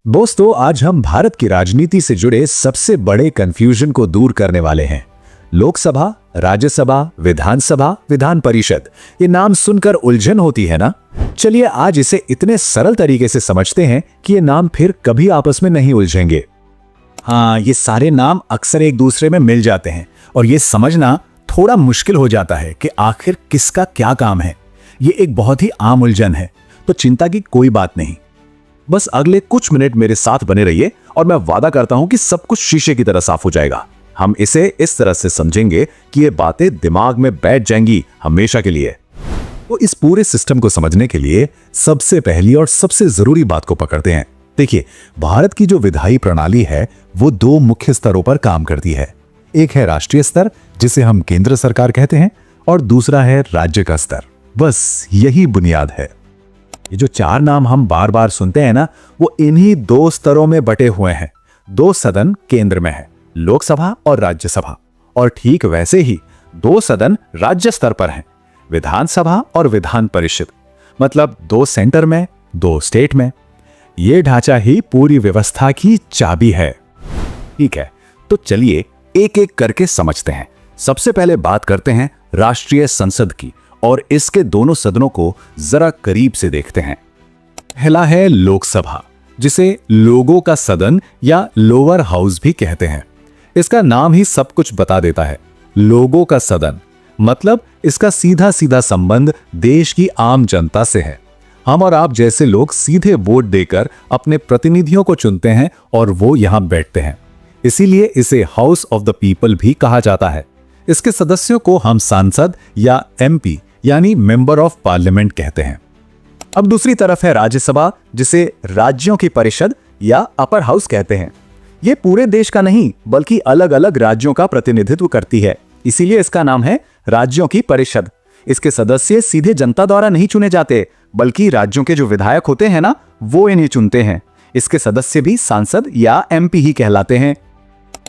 दोस्तों, आज हम भारत की राजनीति से जुड़े सबसे बड़े कंफ्यूजन को दूर करने वाले हैं। लोकसभा, राज्यसभा, विधानसभा, विधान परिषद, ये नाम सुनकर उलझन होती है ना। चलिए आज इसे इतने सरल तरीके से समझते हैं कि ये नाम फिर कभी आपस में नहीं उलझेंगे। हाँ, ये सारे नाम अक्सर एक दूसरे में मिल जाते हैं और ये समझना थोड़ा मुश्किल हो जाता है कि आखिर किसका क्या काम है। ये एक बहुत ही आम उलझन है, तो चिंता की कोई बात नहीं। बस अगले कुछ मिनट मेरे साथ बने रहिए और मैं वादा करता हूं कि सब कुछ शीशे की तरह साफ हो जाएगा। हम इसे इस तरह से समझेंगे कि ये बातें दिमाग में बैठ जाएंगी हमेशा के लिए। तो इस पूरे सिस्टम को समझने के लिए सबसे पहली और सबसे जरूरी बात को पकड़ते हैं। देखिए, भारत की जो विधायी प्रणाली है वो दो मुख्य स्तरों पर काम करती है। एक है राष्ट्रीय स्तर, जिसे हम केंद्र सरकार कहते हैं, और दूसरा है राज्य का स्तर। बस यही बुनियाद है। ये जो चार नाम हम बार बार सुनते हैं ना, वो इन्हीं दो स्तरों में बटे हुए हैं। दो सदन केंद्र में है, लोकसभा और राज्यसभा, और ठीक वैसे ही दो सदन राज्य स्तर पर हैं, विधानसभा और विधान परिषद। मतलब दो सेंटर में, दो स्टेट में। ये ढांचा ही पूरी व्यवस्था की चाबी है। ठीक है, तो चलिए एक एक करके समझते हैं। सबसे पहले बात करते हैं राष्ट्रीय संसद की और इसके दोनों सदनों को जरा करीब से देखते हैं। पहला है लोकसभा, जिसे लोगों का सदन या लोअर हाउस भी कहते हैं। इसका नाम ही सब कुछ बता देता है। लोगों का सदन मतलब इसका सीधा सीधा संबंध देश की आम जनता से है। हम और आप जैसे लोग सीधे वोट देकर अपने प्रतिनिधियों को चुनते हैं और वो यहां बैठते हैं। इसीलिए इसे हाउस ऑफ द पीपल भी कहा जाता है। इसके सदस्यों को हम सांसद या एमपी यानी मेंबर ऑफ पार्लियामेंट कहते हैं। अब दूसरी तरफ है राज्यसभा, जिसे राज्यों की परिषद या अपर हाउस कहते हैं। यह पूरे देश का नहीं बल्कि अलग अलग राज्यों का प्रतिनिधित्व करती है, इसीलिए इसका नाम है राज्यों की परिषद। इसके सदस्य सीधे जनता द्वारा नहीं चुने जाते, बल्कि राज्यों के जो विधायक होते हैं ना, वो इन्हें चुनते हैं। इसके सदस्य भी सांसद या एमपी ही कहलाते हैं।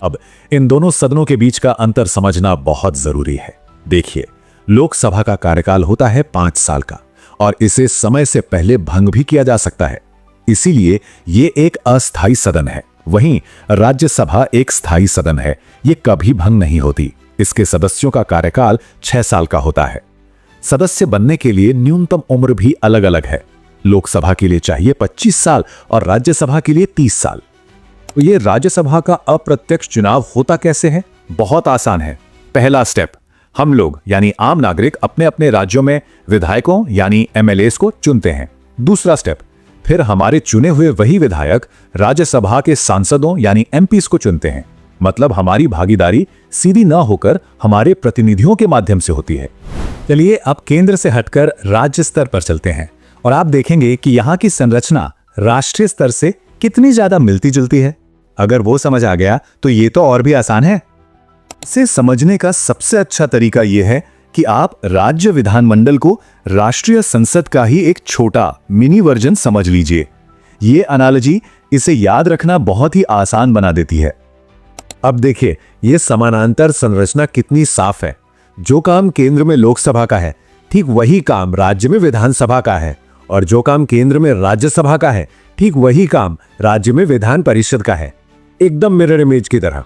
अब इन दोनों सदनों के बीच का अंतर समझना बहुत जरूरी है। देखिए, लोकसभा का कार्यकाल होता है 5 साल का और इसे समय से पहले भंग भी किया जा सकता है, इसीलिए ये एक अस्थायी सदन है। वहीं राज्यसभा एक स्थायी सदन है, ये कभी भंग नहीं होती। इसके सदस्यों का कार्यकाल 6 साल का होता है। सदस्य बनने के लिए न्यूनतम उम्र भी अलग अलग है। लोकसभा के लिए चाहिए 25 साल और राज्यसभा के लिए 30 साल। तो ये राज्यसभा का अप्रत्यक्ष चुनाव होता कैसे है? बहुत आसान है। पहला स्टेप, हम लोग यानी आम नागरिक अपने अपने राज्यों में विधायकों यानी एमएलएस को चुनते हैं। दूसरा स्टेप, फिर हमारे चुने हुए वही विधायक राज्यसभा के सांसदों यानी एमपीस को चुनते हैं। मतलब हमारी भागीदारी सीधी ना होकर हमारे प्रतिनिधियों के माध्यम से होती है। चलिए अब केंद्र से हटकर राज्य स्तर पर चलते हैं और आप देखेंगे कि यहाँ की संरचना राष्ट्रीय स्तर से कितनी ज्यादा मिलती जुलती है। अगर वो समझ आ गया तो ये तो और भी आसान है। इसे समझने का सबसे अच्छा तरीका यह है कि आप राज्य विधानमंडल को राष्ट्रीय संसद का ही एक छोटा मिनी वर्जन समझ लीजिए। ये एनालॉजी इसे याद रखना बहुत ही आसान बना देती है। अब देखिए, ये समानांतर संरचना कितनी साफ है। जो काम केंद्र में लोकसभा का है, ठीक वही काम राज्य में विधानसभा का है, और जो काम केंद्र में राज्यसभा का है, ठीक वही काम राज्य में विधान परिषद का है। एकदम मिरर इमेज की तरह।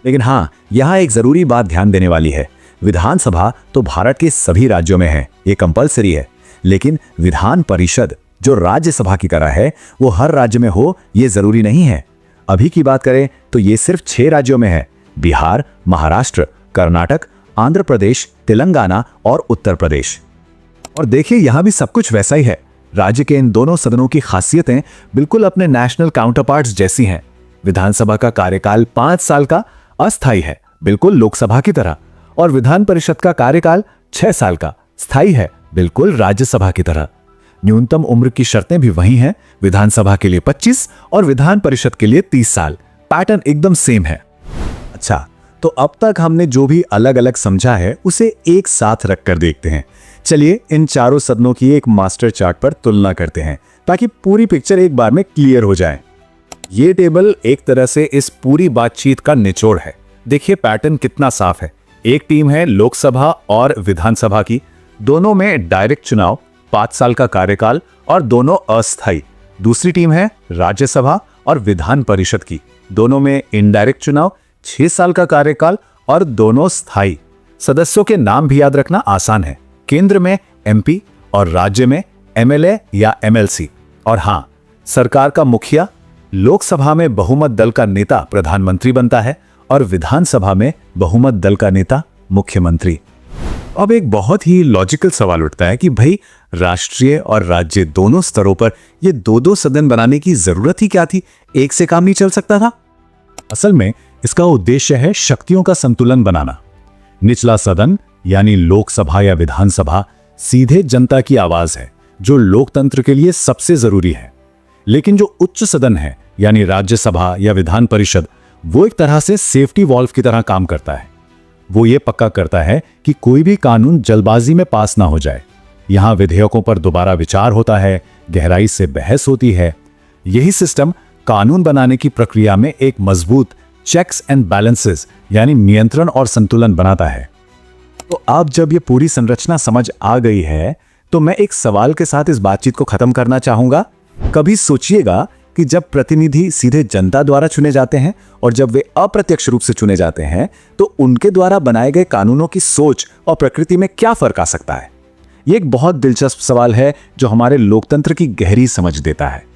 लेकिन हाँ, यहां एक जरूरी बात ध्यान देने वाली है। विधानसभा तो भारत के सभी राज्यों में है, ये कंपलसरी है। लेकिन विधान परिषद जो राज्यसभा की तरह है, वो हर राज्य में हो ये जरूरी नहीं है। अभी की बात करें तो ये सिर्फ 6 राज्यों में है: बिहार, महाराष्ट्र, कर्नाटक, आंध्र प्रदेश, तेलंगाना और उत्तर प्रदेश। और देखिए, यहां भी सब कुछ वैसा ही है। राज्य के इन दोनों सदनों की खासियतें बिल्कुल अपने नेशनल काउंटरपार्ट्स जैसी हैं। विधानसभा का कार्यकाल 5 साल का अस्थायी है, बिल्कुल लोकसभा की तरह, और विधान परिषद का कार्यकाल 6 साल का स्थायी है, बिल्कुल राज्यसभा की तरह। न्यूनतम उम्र की शर्तें भी वही हैं, विधानसभा के लिए 25 और विधान परिषद के लिए 30 साल। पैटर्न एकदम सेम है। अच्छा, तो अब तक हमने जो भी अलग अलग समझा है उसे एक साथ रखकर देखते हैं। चलिए इन चारों सदनों की एक मास्टर चार्ट पर तुलना करते हैं ताकि पूरी पिक्चर एक बार में क्लियर हो जाए। ये टेबल एक तरह से इस पूरी बातचीत का निचोड़ है। देखिए पैटर्न कितना साफ है। एक टीम है लोकसभा और विधानसभा की, दोनों में डायरेक्ट चुनाव, 5 साल का कार्यकाल और दोनों अस्थायी, दूसरी टीम है राज्यसभा और विधान परिषद की। दोनों में इनडायरेक्ट चुनाव, 6 साल का कार्यकाल और दोनों स्थायी। सदस्यों के नाम भी याद रखना आसान है। केंद्र में एमपी और राज्य में एमएलए या एमएलसी। और हां, सरकार का मुखिया, लोकसभा में बहुमत दल का नेता प्रधानमंत्री बनता है और विधानसभा में बहुमत दल का नेता मुख्यमंत्री। अब एक बहुत ही लॉजिकल सवाल उठता है कि भाई राष्ट्रीय और राज्य दोनों स्तरों पर ये दो सदन बनाने की जरूरत ही क्या थी? एक से काम नहीं चल सकता था? असल में इसका उद्देश्य है शक्तियों का संतुलन बनाना। निचला सदन यानी लोकसभा या विधानसभा सीधे जनता की आवाज है, जो लोकतंत्र के लिए सबसे जरूरी है। लेकिन जो उच्च सदन है यानी राज्यसभा या विधान परिषद, वो एक तरह से सेफ्टी वॉल्व की तरह काम करता है। वो ये पक्का करता है कि कोई भी कानून जल्दबाजी में पास ना हो जाए। यहां विधेयकों पर दोबारा विचार होता है, गहराई से बहस होती है। यही सिस्टम कानून बनाने की प्रक्रिया में एक मजबूत चेक्स एंड बैलेंसेस यानी नियंत्रण और संतुलन बनाता है। तो अब जब ये पूरी संरचना समझ आ गई है, तो मैं एक सवाल के साथ इस बातचीत को खत्म करना चाहूंगा। कभी सोचिएगा कि जब प्रतिनिधि सीधे जनता द्वारा चुने जाते हैं और जब वे अप्रत्यक्ष रूप से चुने जाते हैं, तो उनके द्वारा बनाए गए कानूनों की सोच और प्रकृति में क्या फर्क आ सकता है? ये एक बहुत दिलचस्प सवाल है जो हमारे लोकतंत्र की गहरी समझ देता है।